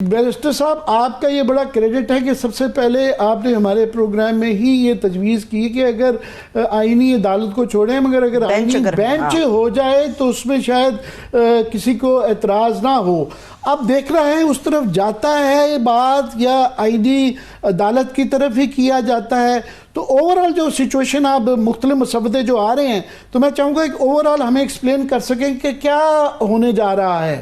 Barrister صاحب، آپ کا یہ بڑا کریڈٹ ہے کہ سب سے پہلے آپ نے ہمارے پروگرام میں ہی یہ تجویز کی کہ اگر آئینی عدالت کو چھوڑیں مگر اگر آئینی بینچ ہو جائے تو اس میں شاید کسی کو اعتراض نہ ہو. اب دیکھ رہے ہیں اس طرف جاتا ہے بات یا آئینی عدالت کی طرف ہی کیا جاتا ہے؟ تو اوورآل جو سچویشن آپ مختلف مسودے جو آ رہے ہیں تو میں چاہوں گا ایک اوورآل ہمیں ایکسپلین کر سکیں کہ کیا ہونے جا رہا ہے.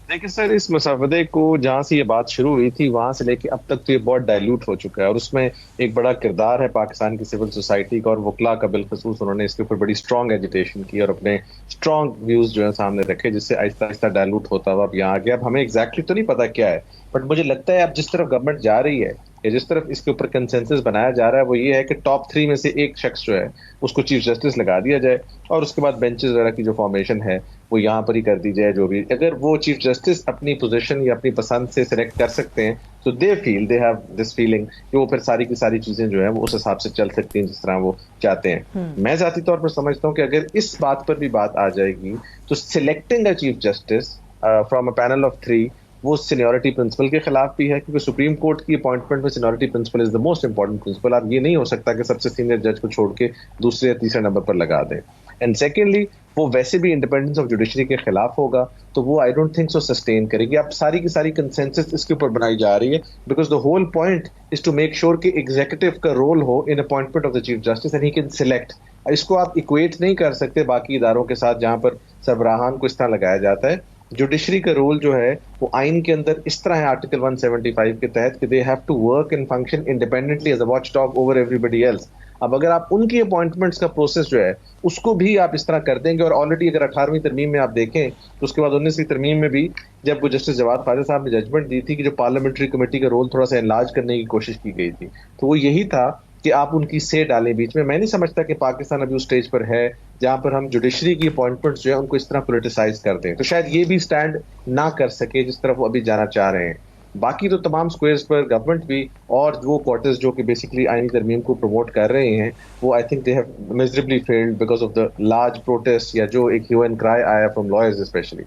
دیکھیں سر، اس مسودے کو جہاں سے یہ بات شروع ہوئی تھی وہاں سے لے کے اب تک تو یہ بہت ڈائلیوٹ ہو چکا ہے، اور اس میں ایک بڑا کردار ہے پاکستان کی سول سوسائٹی کا اور وکلاء کا بالخصوص. انہوں نے اس کے اوپر بڑی اسٹرانگ ایجیٹیشن کی اور اپنے اسٹرانگ ویوز جو ہے سامنے رکھے، جس سے آہستہ آہستہ ڈائلیوٹ ہوتا ہوا اب یہاں آ گیا. اب ہمیں ایگزیکٹلی تو نہیں پتا کیا ہے، بٹ مجھے لگتا ہے اب جس طرف گورنمنٹ جا رہی ہے یا جس طرف اس کے اوپر کنسنسس بنایا جا رہا ہے وہ یہ ہے کہ ٹاپ 3 میں سے ایک شخص جو ہے اس کو چیف جسٹس لگا دیا جائے اور اس کے بعد بینچز وغیرہ کی جو فارمیشن ہے وہ یہاں پر ہی کر دی جائے. جو بھی اگر وہ چیف جسٹس اپنی پوزیشن یا اپنی پسند سے سلیکٹ کر سکتے ہیں تو دے ہیو دس فیلنگ کہ وہ پھر ساری کی ساری چیزیں جو ہیں وہ اس حساب سے چل سکتی ہیں جس طرح وہ چاہتے ہیں. میں ذاتی طور پر سمجھتا ہوں کہ اگر اس بات پر بھی بات آ جائے گی تو selecting a chief justice from a panel of 3 وہ سینیورٹی پرنسپل کے خلاف بھی ہے، کیونکہ سپریم کورٹ کی اپوائنٹمنٹ میں seniority principal is the most important principle. آپ یہ نہیں ہو سکتا کہ سب سے سینئر جج کو چھوڑ کے دوسرے یا تیسرے نمبر پر لگا دیں. اینڈ سیکنڈلی وہ ویسے بھی انڈیپینڈنس آف جوڈیشری کے خلاف ہوگا، تو وہ I don't think so sustain کرے گی. اب ساری کی ساری کنسنسس اس کے اوپر بنائی جا رہی ہے because the whole point is to make sure کہ ایگزیکٹو کا رول ہو in appointment of the chief justice and he can select. اس کو آپ اکویٹ نہیں کر سکتے باقی اداروں کے ساتھ جہاں پر سربراہان کو اس طرح لگایا جاتا ہے. جوڈیشری کا رول جو ہے وہ آئین کے اندر اس طرح ہے آرٹیکل 175 کے تحت کہ they have to work and function independently as a watchdog over everybody else. اب اگر آپ ان کی اپوائنٹمنٹس کا پروسیس جو ہے اس کو بھی آپ اس طرح کر دیں گے، اور آلریڈی اگر 18ویں ترمیم میں آپ دیکھیں تو اس کے بعد 19ویں ترمیم میں بھی جب وہ جسٹس جواد خواجہ صاحب نے ججمنٹ دی تھی کہ جو پارلیمنٹری کمیٹی کا رول تھوڑا سا انلارج کرنے کی کوشش کی گئی تھی تو وہ یہی تھا کہ آپ ان کی سے ڈالیں بیچ میں. میں نہیں سمجھتا کہ پاکستان ابھی اس سٹیج پر ہے جہاں پر ہم جوڈیشری کی اپوائنٹمنٹس جو ہے ان کو اس طرح پولیٹیسائز کر دیں، تو شاید یہ بھی سٹینڈ نہ کر سکے جس طرف وہ ابھی جانا چاہ رہے ہیں. باقی تو تمام سکوئرز پر گورنمنٹ بھی اور وہ کوارٹرز جو کہ بیسیکلی آئینی ترمیم کو پروموٹ کر رہے ہیں وہ I think they have miserably failed because of the large protest یا جو ایک ہیو اینڈ کرائے آیا فرام لائرز اسپیشلی.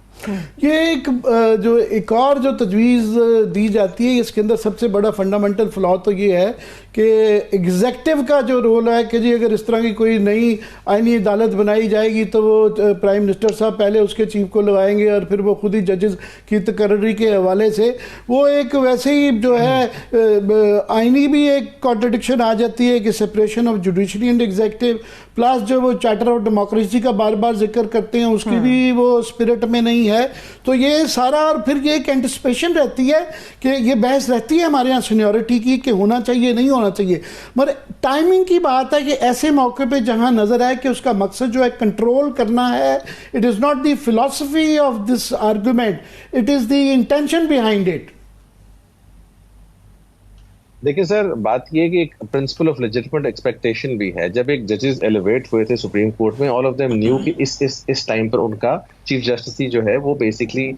یہ ایک اور جو تجویز دی جاتی ہے اس کے اندر سب سے بڑا فنڈامنٹل فلا تو یہ ہے کہ ایگزیکٹو کا جو رول ہے کہ جی اگر اس طرح کی کوئی نئی آئینی عدالت بنائی جائے گی تو وہ پرائم منسٹر صاحب پہلے اس کے چیف کو لگائیں گے اور پھر وہ خود ہی ججز کی تقرری کے حوالے سے وہ ایک ویسے ہی جو ہے آئینی بھی ایک کانٹرڈکشن آ جاتی ہے کہ separation of judiciary and executive plus جو وہ چارٹر آف ڈیموکریسی کا بار بار ذکر کرتے ہیں اس کی بھی وہ اسپرٹ میں نہیں ہے. تو یہ سارا اور پھر یہ ایک اینٹسپیشن رہتی ہے کہ یہ بحث رہتی ہے ہمارے یہاں سینیورٹی کی کہ ہونا چاہیے نہیں ہونا چاہیے، مگر ٹائمنگ کی بات ہے کہ ایسے موقع پہ جہاں نظر آئے کہ اس کا مقصد جو ہے کنٹرول کرنا ہے. It is not the philosophy of this argument, it is the intention behind it. دیکھیں سر، بات یہ ہے کہ ایک پرنسپل آف لیجٹمیٹ ایکسپیکٹیشن بھی ہے. جب ایک ججز ایلیویٹ ہوئے تھے سپریم کورٹ میں، آل آف دیم نیو کہ اس ٹائم پر ان کا چیف جسٹس جو ہے وہ بیسکلی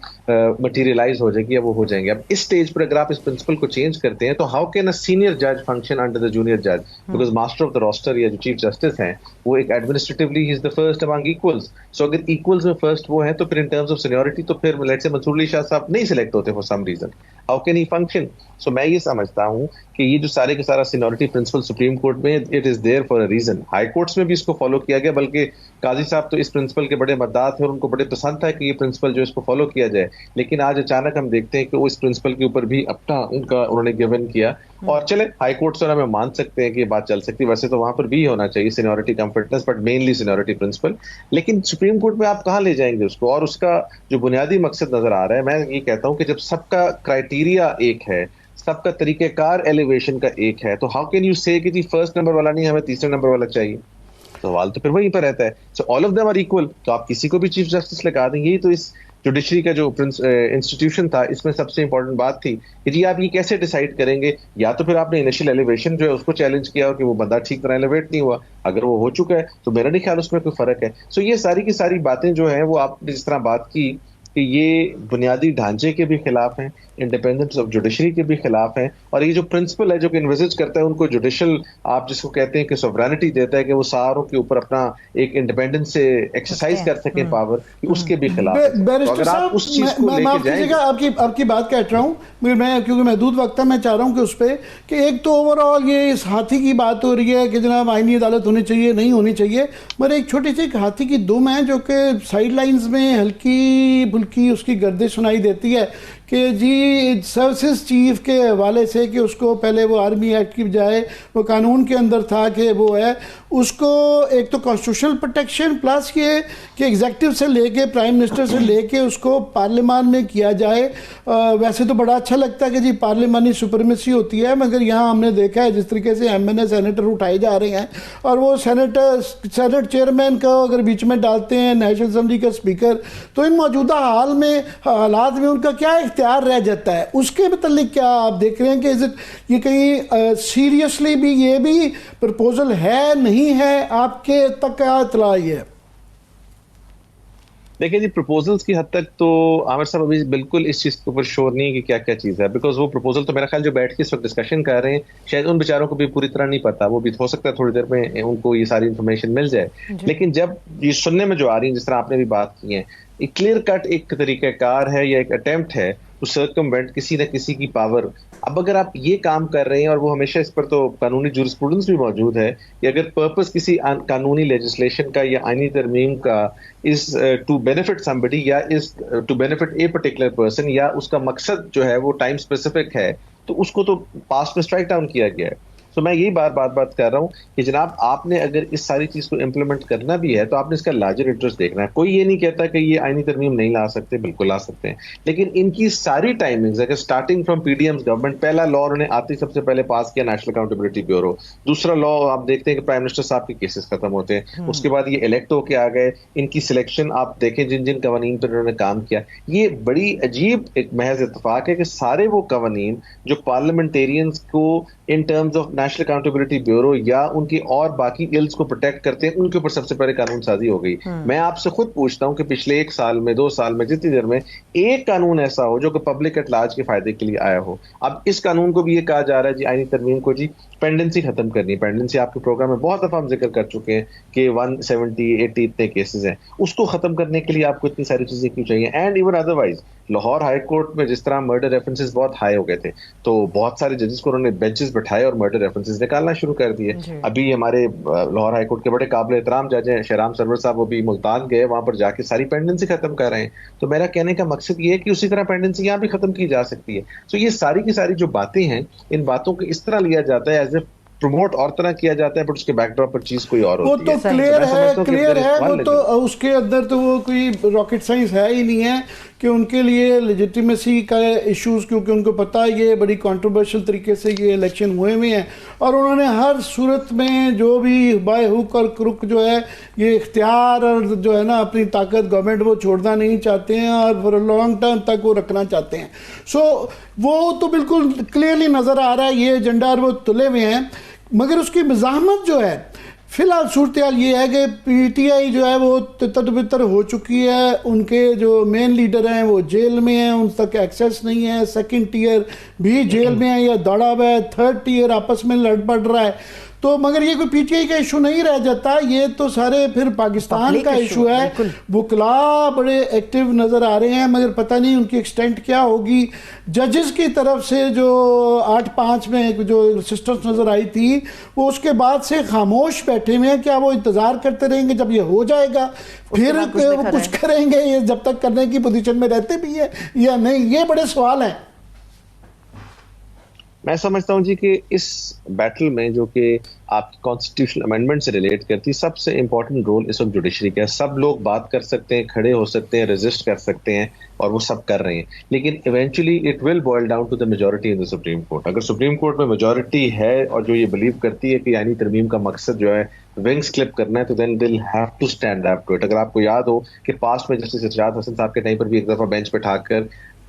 مٹیریلائز ہو جائے گی یا وہ ہو جائیں گے. اب اس سٹیج پر اگر آپ اس پرنسپل کو چینج کرتے ہیں تو ہاؤ کین اے سینئر جج فنکشن انڈر دا جونیئر جج، because master of the rooster یا جو چیف جسٹس ہیں وہ ایک administratively he is the first among equals. سو اگر ایکولز میں فرسٹ وہ ہیں تو پھر ان ٹرمز آف سینیورٹی تو پھر لیٹس سے منصور علی شاہ صاحب نہیں سلیکٹ ہوتے for some reason. How can he function? So میں یہ سمجھتا ہوں کہ یہ جو سارے کے سارا سینیورٹی پرنسپل سپریم کورٹ میں it is there for a reason. High courts میں بھی اس کو فالو کیا گیا، بلکہ قاضی صاحب تو اس پرنسپل کے بڑے مداح تھے اور ان کو بڑے پسند تھا کہ یہ پرنسپل جو اس کو فالو کیا جائے. لیکن آج اچانک ہم دیکھتے ہیں کہ وہ اس پرنسپل کے اوپر بھی اپنا انہوں نے گیون کیا. اور چلے ہائی کورٹ سے ہمیں مان سکتے ہیں کہ یہ بات چل سکتی، ویسے تو وہاں پر بھی ہونا چاہیے سینیورٹی کمفرٹنس، بٹ مینلی سینیورٹی پرنسپل. لیکن سپریم کورٹ میں آپ کہاں لے جائیں گے اس کو؟ اور اس کا جو بنیادی مقصد نظر آ رہا ہے، میں یہ کہتا ہوں کہ جب سب کا کرائٹیریا ایک ہے، سب کا طریقہ کار ایلیویشن کا ایک ہے، تو ہاؤ کین یو سے کہ جی فرسٹ نمبر والا نہیں ہمیں تیسرے نمبر والا چاہیے؟ سوال تو پھر وہیں پر رہتا ہے. So all of them are equal, تو آپ کسی کو بھی چیف جسٹس لگا دیں. یہی تو اس جوڈیشری کا جو انسٹیٹیوشن تھا اس میں سب سے امپورٹنٹ بات تھی کہ جی آپ یہ کیسے ڈیسائیڈ کریں گے؟ یا تو پھر آپ نے انیشیل ایلیویشن جو ہے اس کو چیلنج کیا ہو کہ وہ بندہ ٹھیک طرح ایلیویٹ نہیں ہوا. اگر وہ ہو چکا ہے تو میرا نہیں خیال اس میں کوئی فرق ہے. سو یہ ساری کی ساری باتیں جو ہیں وہ آپ نے جس طرح بات کی کہ یہ بنیادی ڈھانچے کے بھی خلاف ہیں, انڈیپینڈنس آف جوڈیشری کے بھی خلاف ہیں, اور یہ جو پرنسپل ہے جو کہ انویزج کرتا ہے ان کو جوڈیشل, آپ جس کو کہتے ہیں کہ سوورینٹی دیتا ہے کہ وہ ساروں کے اوپر اپنا ایک انڈیپینڈنس سے ایکسرسائز کر سکیں پاور, اس کے بھی خلاف ہے. بیرسٹر صاحب معاف کیجیے گا, آپ کی بات کہہ رہا ہوں میں, کیونکہ محدود وقت ہے, میں چاہ رہا ہوں کہ اس پہ کہ ایک تو اوور آل یہ اس ہاتھی کی بات ہو رہی ہے کہ جناب آئینی عدالت ہونی چاہیے نہیں ہونی چاہیے, مگر ایک چھوٹی سی ایک ہاتھی کی دم ہے جو کہ سائڈ لائنز میں ہلکی بھلکی اس کی گردش سنائی دیتی ہے کہ جی سروسز چیف کے حوالے سے کہ اس کو پہلے وہ آرمی ایکٹ کی بجائے وہ قانون کے اندر تھا کہ وہ ہے اس کو ایک تو کانسٹیٹیوشنل پروٹیکشن پلس یہ کہ ایگزیکٹو سے لے کے پرائم منسٹر سے لے کے اس کو پارلیمان میں کیا جائے. ویسے تو بڑا اچھا لگتا ہے کہ جی پارلیمانی سپرمیسی ہوتی ہے, مگر یہاں ہم نے دیکھا ہے جس طریقے سے ایم این اے سینیٹر اٹھائے جا رہے ہیں اور وہ سینٹ چیئرمین کو اگر بیچ میں ڈالتے ہیں نیشنل اسمبلی کا اسپیکر, تو ان موجودہ حال میں حالات میں ان کا کیا اختیار رہ جاتا ہے. اس کے متعلق کیا آپ دیکھ رہے ہیں کہ یہ کہیں سیریسلی بھی یہ بھی پرپوزل ہے نہیں ہے, آپ کے تک کیا اطلاع ہے؟ دیکھیں جی پرپوزلز کی حد تک تو عامر صاحب ابھی بالکل اس چیز کے اوپر شور نہیں ہے کہ کیا کیا چیز ہے, بیکاز وہ پرپوزل تو میرا خیال جو بیٹھ کے اس وقت ڈسکشن کر رہے ہیں شاید ان بیچاروں کو بھی پوری طرح نہیں پتا, وہ بھی ہو سکتا ہے تھوڑی دیر میں ان کو یہ ساری انفارمیشن مل جائے. لیکن جب یہ سننے میں جو آ رہی ہیں جس طرح آپ نے بھی بات کی ہے, ایک کلیئر کٹ ایک طریقہ کار ہے یا ایک اٹیمپٹ ہے ٹو سرکموینٹ کسی نہ کسی کی پاور. اب اگر آپ یہ کام کر رہے ہیں, اور وہ ہمیشہ اس پر تو قانونی جورسپروڈنس بھی موجود ہے کہ اگر پرپس کسی قانونی لیجسلیشن کا یا آئینی ترمیم کا از ٹو بینیفٹ سمبڈی یا is to benefit a particular person, یا اس کا مقصد جو ہے وہ ٹائم اسپیسیفک ہے, تو اس کو تو پاسٹ میں اسٹرائک ڈاؤن کیا گیا ہے. تو میں یہی بات کر رہا ہوں کہ جناب آپ نے اگر اس ساری چیز کو امپلیمنٹ کرنا بھی ہے تو آپ نے اس کا لارجر انٹرسٹ دیکھنا ہے. کوئی یہ نہیں کہتا کہ یہ آئینی ترمیم نہیں لا سکتے, بالکل لا سکتے ہیں, لیکن ان کی ساری ٹائمنگز اگر starting from P D M's government, پہلا لا انہوں نے آتے سب سے پہلے پاس کیا نیشنل اکاؤنٹیبلٹی بیورو, دوسرا لا آپ دیکھتے ہیں کہ پرائم منسٹر صاحب کے کیسز ختم ہوتے ہیں, اس کے بعد یہ الیکٹ ہو کے آ گئے, ان کی سلیکشن آپ دیکھیں جن جن قوانین پر انہوں نے کام کیا. یہ بڑی عجیب ایک محض اتفاق ہے کہ سارے وہ قوانین جو پارلیمنٹیرینز کو in terms of national accountability bureau یا ان کی اور باقی ایلز کو پروٹیکٹ کرتے ہیں, ان کے اوپر سب سے پہلے قانون سازی ہو گئی. میں آپ سے خود پوچھتا ہوں کہ پچھلے 1 سال میں 2 سال میں جتنی دیر میں ایک قانون ایسا ہو جو کہ پبلک ایٹ لارج کے فائدے کے لیے آیا ہو. اب اس قانون کو بھی یہ کہا جا رہا ہے جی آئینی ترمیم کو جی پینڈنسی ختم کرنی ہے. پینڈنسی آپ کے پروگرام میں بہت دفعہ ہم ذکر کر چکے ہیں کہ 170 80 اتنے کیسز ہیں, اس کو ختم کرنے کے لیے آپ کو اتنی ساری چیزیں کیوں چاہیے. And even otherwise Lahore high court میں جس طرح مرڈر ریفرنسز بہت ہائی ہو گئے تھے, تو بہت سارے ججز کو انہوں نے بینچز بٹھائے اور مرڈر ریفرنسز نکالنا شروع کر دیے. ابھی ہمارے لاہور ہائی کورٹ کے بڑے قابل احترام جج ہیں شہرام سرور صاحب, وہ بھی ملتان گئے, وہاں پر جا کے ساری پینڈنسی ختم کر رہے ہیں. تو میرا کہنے کا مقصد یہ ہے کہ اسی طرح پینڈنسی یہاں بھی ختم کی جا سکتی ہے. تو یہ ساری کی ساری جو باتیں ہیں, ان باتوں کو اس طرح لیا جاتا ہے ایز اے پروموٹ اور طرح کیا جاتا ہے, بٹ اس کے بیک ڈراپ پر چیز کوئی اور ہوتی ہے. وہ تو کلیئر ہے وہ تو اس کے اندر تو وہ کوئی راکٹ سائنس ہے ہی نہیں ہے کہ ان کے لیے لیجیٹیمیسی کا ایشوز, کیونکہ ان کو پتہ ہے یہ بڑی کنٹروورشل طریقے سے یہ الیکشن ہوئے ہیں, اور انہوں نے ہر صورت میں جو بھی بائی ہک اور کرک جو ہے یہ اختیار اور جو ہے نا اپنی طاقت گورنمنٹ وہ چھوڑنا نہیں چاہتے ہیں اور فور لانگ ٹرم تک وہ رکھنا چاہتے ہیں. سو وہ تو بالکل کلیئرلی نظر آ رہا ہے یہ ایجنڈا اور وہ تلے ہوئے ہیں. مگر اس کی مزاحمت جو ہے فی الحال صورتحال یہ ہے کہ پی ٹی آئی جو ہے وہ تتر بتر ہو چکی ہے, ان کے جو مین لیڈر ہیں وہ جیل میں ہیں, ان تک ایکسیس نہیں ہے, سیکنڈ ٹیئر بھی جیل میں ہے یا داڑا ہوا ہے, تھرڈ ٹیئر آپس میں لڑ پڑ رہا ہے. تو مگر یہ کوئی پی ٹی آئی کا ایشو نہیں رہ جاتا, یہ تو سارے پھر پاکستان کا ایشو ہے. وکلا بڑے ایکٹیو نظر آ رہے ہیں, مگر پتہ نہیں ان کی ایکسٹینٹ کیا ہوگی. ججز کی طرف سے جو 8-5 میں جو سسٹرز نظر آئی تھی وہ اس کے بعد سے خاموش بیٹھے ہوئے ہیں. کیا وہ انتظار کرتے رہیں گے جب یہ ہو جائے گا پھر کچھ کریں گے, یہ جب تک کرنے کی پوزیشن میں رہتے بھی ہیں یا نہیں, یہ بڑے سوال ہیں. میں سمجھتا ہوں جی کہ اس بیٹل میں جو کہ آپ کی کانسٹیٹیوشنل امینڈمنٹ سے ریلیٹ کرتی, سب سے امپورٹنٹ رول اس وقت جوڈیشری کا ہے. سب لوگ بات کر سکتے ہیں, کھڑے ہو سکتے ہیں, ریزسٹ کر سکتے ہیں, اور وہ سب کر رہے ہیں, لیکن eventually it will boil down to the majority in the supreme court. اگر سپریم کورٹ میں میجورٹی ہے اور جو یہ بلیو کرتی ہے کہ یعنی ترمیم کا مقصد جو ہے ونگز کلپ کرنا ہے, تو then they'll have to stand up to it. اگر آپ کو یاد ہو کہ پاسٹ میں جسٹس ارشاد حسن صاحب کے ٹائم پر بھی ایک دفعہ بینچ پہ ٹھاک کر